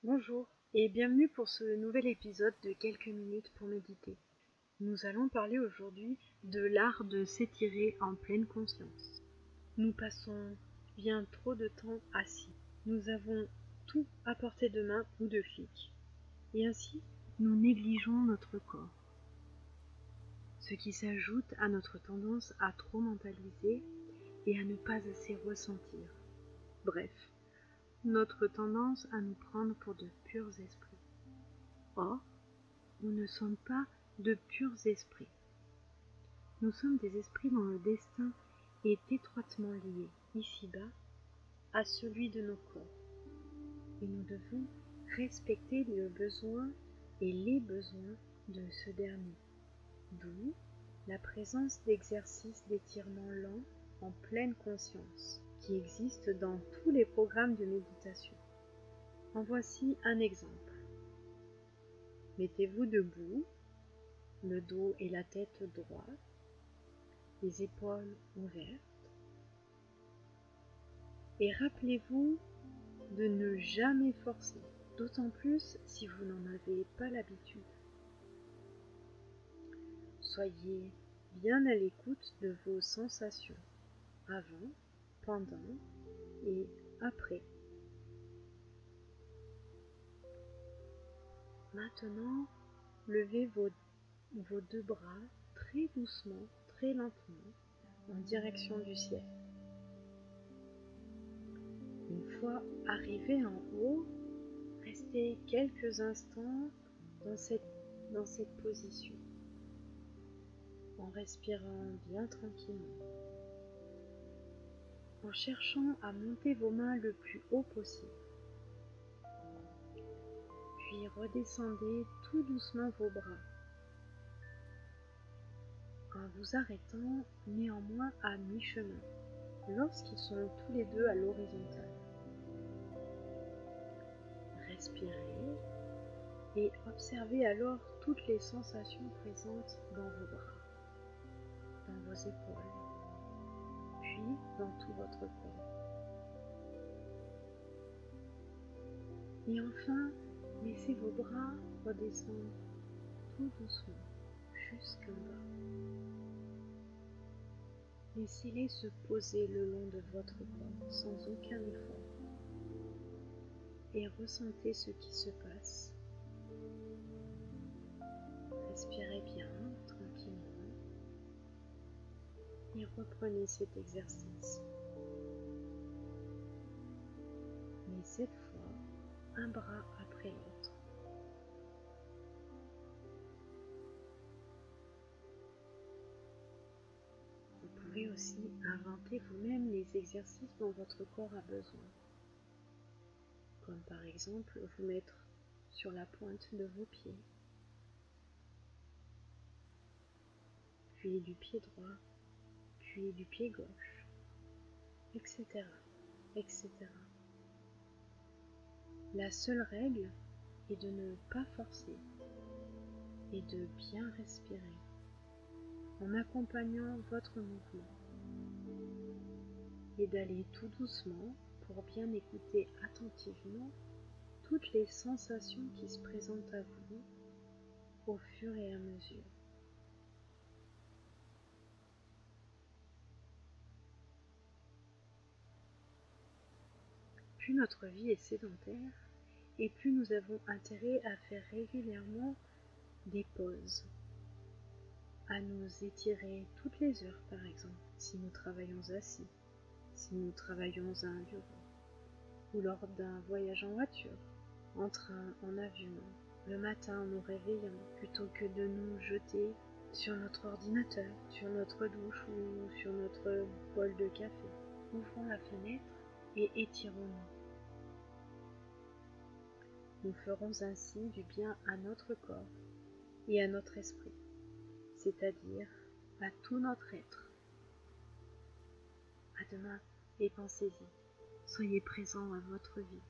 Bonjour et bienvenue pour ce nouvel épisode de quelques minutes pour méditer. Nous allons parler aujourd'hui de l'art de s'étirer en pleine conscience. Nous passons bien trop de temps assis. Nous avons tout à portée de main ou de clic. Et ainsi, nous négligeons notre corps. Ce qui s'ajoute à notre tendance à trop mentaliser et à ne pas assez ressentir. Bref, notre tendance à nous prendre pour de purs esprits. Or, nous ne sommes pas de purs esprits. Nous sommes des esprits dont le destin est étroitement lié, ici-bas, à celui de nos corps. Et nous devons respecter le besoin et les besoins de ce dernier. D'où la présence d'exercices d'étirement lent en pleine conscience, qui existent dans tous les programmes de méditation. En voici un exemple. Mettez-vous debout, le dos et la tête droits, les épaules ouvertes, et rappelez-vous de ne jamais forcer, d'autant plus si vous n'en avez pas l'habitude. Soyez bien à l'écoute de vos sensations, avant, pendant et après. Maintenant, levez vos deux bras très doucement, très lentement, en direction du ciel. Une fois arrivé en haut, restez quelques instants dans cette position, en respirant bien tranquillement, en cherchant à monter vos mains le plus haut possible. Puis redescendez tout doucement vos bras, en vous arrêtant néanmoins à mi-chemin, lorsqu'ils sont tous les deux à l'horizontale. Respirez et observez alors toutes les sensations présentes dans vos bras, dans vos épaules, puis dans tout votre corps. Et enfin, laissez vos bras redescendre tout doucement jusqu'en bas. Laissez-les se poser le long de votre corps sans aucun effort et ressentez ce qui se passe. Respirez bien, tranquillement, et reprenez cet exercice. Mais cette fois, un bras après l'autre. Vous pouvez aussi inventer vous-même les exercices dont votre corps a besoin. Comme par exemple vous mettre sur la pointe de vos pieds, puis du pied droit, puis du pied gauche, etc., etc. La seule règle est de ne pas forcer et de bien respirer en accompagnant votre mouvement et d'aller tout doucement pour bien écouter attentivement toutes les sensations qui se présentent à vous au fur et à mesure. Plus notre vie est sédentaire et plus nous avons intérêt à faire régulièrement des pauses, à nous étirer toutes les heures par exemple, si nous travaillons assis, si nous travaillons à un bureau, ou lors d'un voyage en voiture, en train, en avion, le matin en nous réveillant, plutôt que de nous jeter sur notre ordinateur, sur notre douche ou sur notre bol de café. Ouvrons la fenêtre et étirons-nous. Nous ferons ainsi du bien à notre corps et à notre esprit, c'est-à-dire à tout notre être. À demain et pensez-y, soyez présent à votre vie.